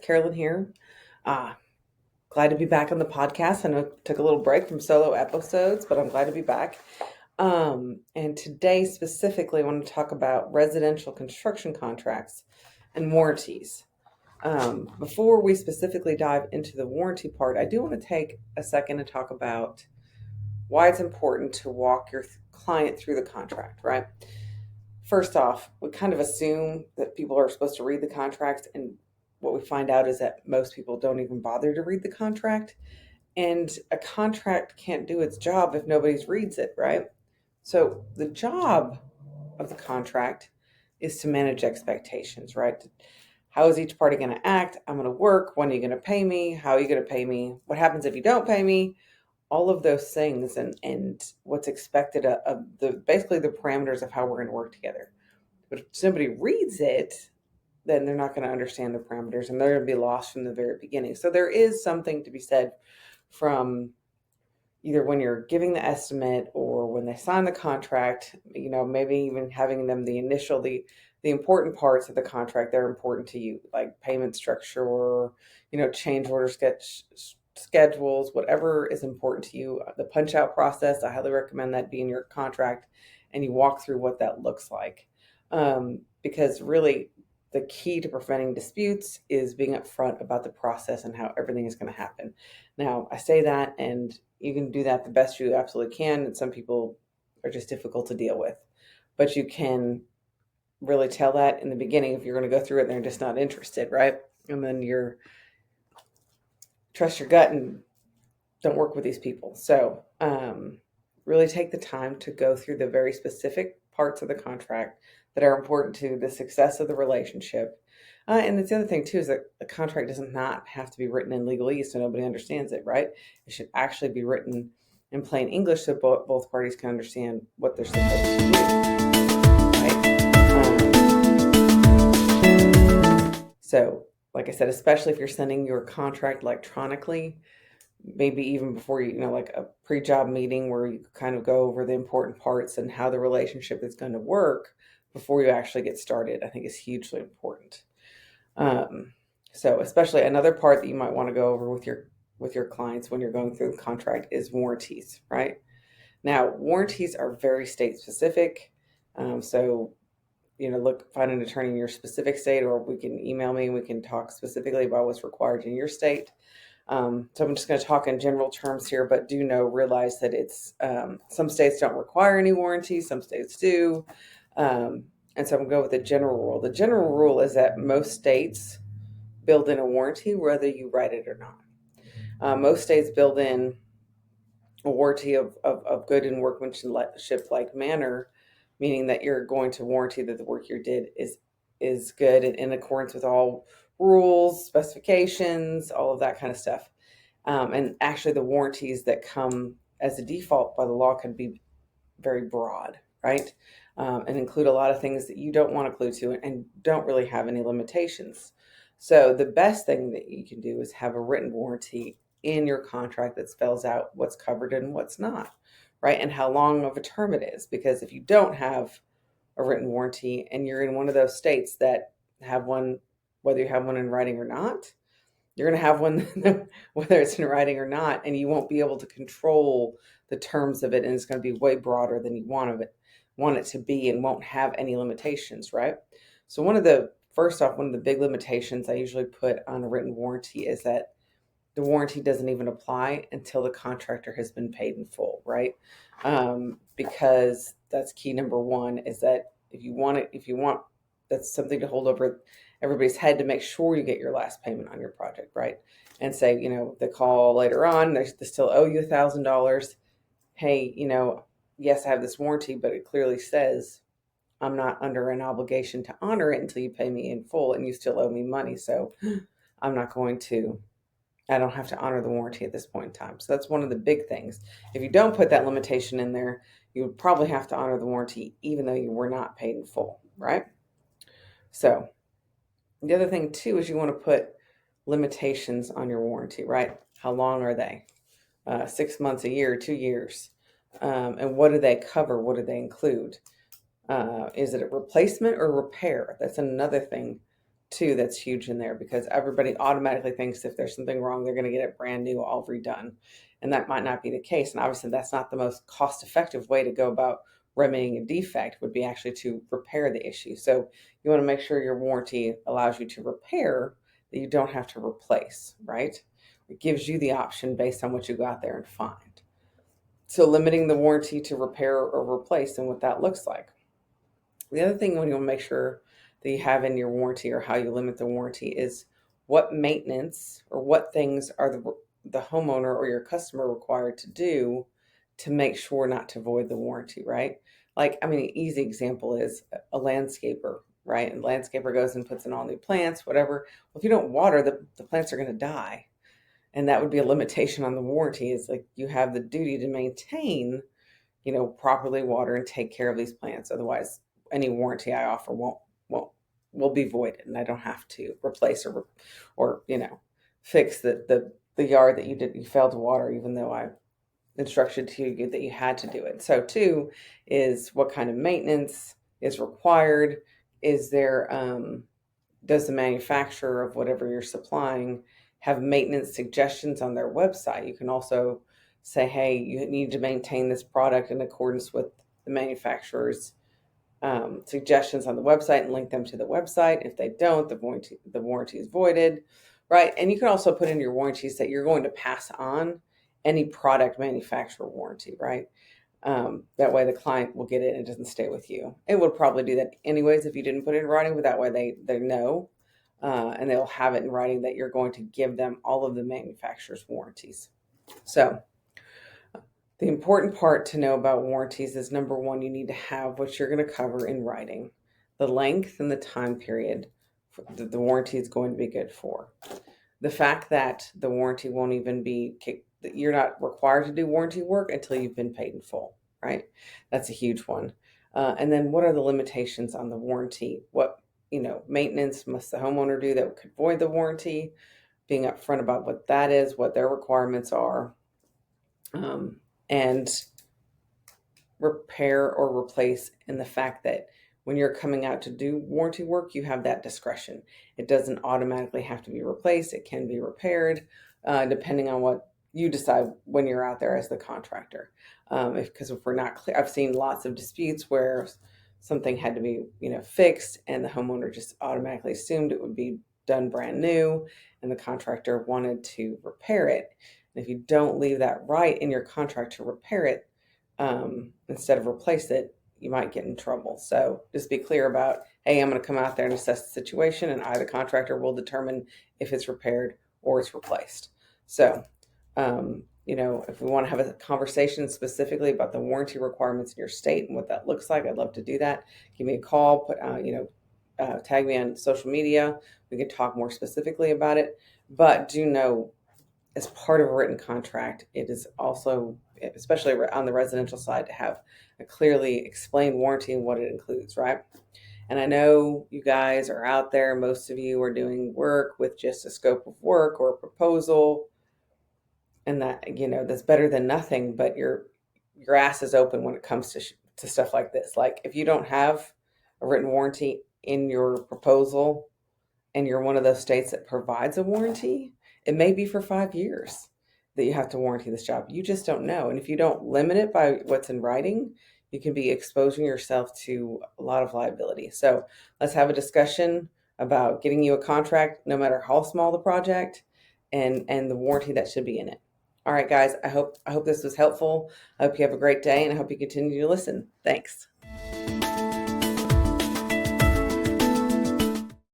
Karalynn here. Uh, Glad to be back on the podcast. I know I took a little break from solo episodes, but I'm glad to be back. And today specifically, I want to talk about residential construction contracts and warranties. Before we specifically dive into the warranty part, I do want to take a second to talk about why it's important to walk your client through the contract, right? First off, we kind of assume that people are supposed to read the contract, and what we find out is that most people don't even bother to read the contract. And a contract can't do its job if nobody reads it, right? So the job of the contract is to manage expectations, right? How is each party going to act? I'm going to work. When are you going to pay me? How are you going to pay me? What happens if you don't pay me? All of those things and what's expected of the basically the parameters of how we're going to work together. But if somebody reads it, then they're not going to understand the parameters and they're going to be lost from the very beginning. So there is something to be said from either when you're giving the estimate or when they sign the contract, maybe even having them the important parts of the contract that are important to you, like payment structure or, change order schedules, whatever is important to you. The punch out process, I highly recommend that be in your contract and you walk through what that looks like. Because really the key to preventing disputes is being upfront about the process and how everything is going to happen. Now, I say that, and you can do that the best you absolutely can. And some people are just difficult to deal with, but you can really tell that in the beginning if you're going to go through it and they're just not interested, right? And then trust your gut and don't work with these people. So really take the time to go through the very specific parts of the contract that are important to the success of the relationship. And that's the other thing too, is that a contract does not have to be written in legalese so nobody understands it, right? It should actually be written in plain English so both parties can understand what they're supposed to do, right? So like I said, especially if you're sending your contract electronically, maybe even before like a pre-job meeting where you kind of go over the important parts and how the relationship is going to work before you actually get started, I think is hugely important. So especially another part that you might want to go over with your clients when you're going through the contract is warranties, right? Now, warranties are very state specific. So, find an attorney in your specific state, or we can email me and we can talk specifically about what's required in your state. So I'm just going to talk in general terms here, but realize that it's some states don't require any warranties, some states do. And so I'm going to go with the general rule. The general rule is that most states build in a warranty whether you write it or not. Most states build in a warranty of good and workmanship-like manner, meaning that you're going to warranty that the work you did is good and in accordance with all rules, specifications, all of that kind of stuff. And actually the warranties that come as a default by the law can be very broad, right? And include a lot of things that you don't want to include to it and don't really have any limitations. So the best thing that you can do is have a written warranty in your contract that spells out what's covered and what's not, right? And how long of a term it is. Because if you don't have a written warranty and you're in one of those states that have one, whether you have one in writing or not, you're going to have one whether it's in writing or not, and you won't be able to control the terms of it, and it's going to be way broader than you want it to be and won't have any limitations, right? So one of the big limitations I usually put on a written warranty is that the warranty doesn't even apply until the contractor has been paid in full, right? Because that's key number one, is that if you want that's something to hold over everybody's head to make sure you get your last payment on your project, right? And say, they call later on, they still owe you $1,000. Hey, yes, I have this warranty, but it clearly says I'm not under an obligation to honor it until you pay me in full, and you still owe me money. So I don't have to honor the warranty at this point in time. So that's one of the big things. If you don't put that limitation in there, you would probably have to honor the warranty even though you were not paid in full, right? So the other thing too is you want to put limitations on your warranty, right? How long are they? 6 months, a year, 2 years? And what do they cover? What do they include? Is it a replacement or repair? That's another thing too that's huge in there, because everybody automatically thinks if there's something wrong, they're going to get it brand new, all redone. And that might not be the case. And obviously, that's not the most cost effective way to go about remedying a defect, would be actually to repair the issue. So you want to make sure your warranty allows you to repair, that you don't have to replace, right? It gives you the option based on what you go out there and find. So limiting the warranty to repair or replace and what that looks like. The other thing when you'll make sure that you have in your warranty, or how you limit the warranty, is what maintenance or what things are the homeowner or your customer required to do to make sure not to void the warranty, right? Like, I mean, an easy example is a landscaper, right? And landscaper goes and puts in all new plants, whatever. Well, if you don't water, the plants are going to die. And that would be a limitation on the warranty, is like you have the duty to maintain, properly water and take care of these plants. Otherwise, any warranty I offer won't will be voided, and I don't have to replace or fix the yard that you failed to water, even though I instructed to you that you had to do it. So two is, what kind of maintenance is required? Is there does the manufacturer of whatever you're supplying have maintenance suggestions on their website? You can also say, hey, you need to maintain this product in accordance with the manufacturer's suggestions on the website, and link them to the website. If they don't, the warranty is voided, right? And you can also put in your warranties that you're going to pass on any product manufacturer warranty, right? That way the client will get it and it doesn't stay with you. It would probably do that anyways if you didn't put it in writing, but that way they know, and they'll have it in writing that you're going to give them all of the manufacturer's warranties. So the important part to know about warranties is, number one, you need to have what you're going to cover in writing, the length and the time period that the warranty is going to be good for. The fact that the warranty won't even be that you're not required to do warranty work until you've been paid in full, right? That's a huge one. And then, what are the limitations on the warranty? What maintenance must the homeowner do that could void the warranty? Being upfront about what that is, what their requirements are, and repair or replace, in the fact that when you're coming out to do warranty work, you have that discretion. It doesn't automatically have to be replaced. It can be repaired, depending on what you decide when you're out there as the contractor. Because if we're not clear, I've seen lots of disputes where something had to be, fixed, and the homeowner just automatically assumed it would be done brand new, and the contractor wanted to repair it. And if you don't leave that right in your contract to repair it, instead of replace it, you might get in trouble. So just be clear about, hey, I'm going to come out there and assess the situation, and I, the contractor, will determine if it's repaired or it's replaced. So, if we want to have a conversation specifically about the warranty requirements in your state and what that looks like, I'd love to do that. Give me a call, tag me on social media. We can talk more specifically about it. But do know, as part of a written contract, it is also, especially on the residential side, to have a clearly explained warranty and what it includes, right? And I know you guys are out there, most of you are doing work with just a scope of work or a proposal, and that, that's better than nothing, but your ass is open when it comes to stuff like this. Like, if you don't have a written warranty in your proposal, and you're one of those states that provides a warranty, it may be for 5 years that you have to warranty this job. You just don't know. And if you don't limit it by what's in writing, you can be exposing yourself to a lot of liability. So let's have a discussion about getting you a contract, no matter how small the project, and the warranty that should be in it. All right, guys, I hope this was helpful. I hope you have a great day, and I hope you continue to listen. Thanks.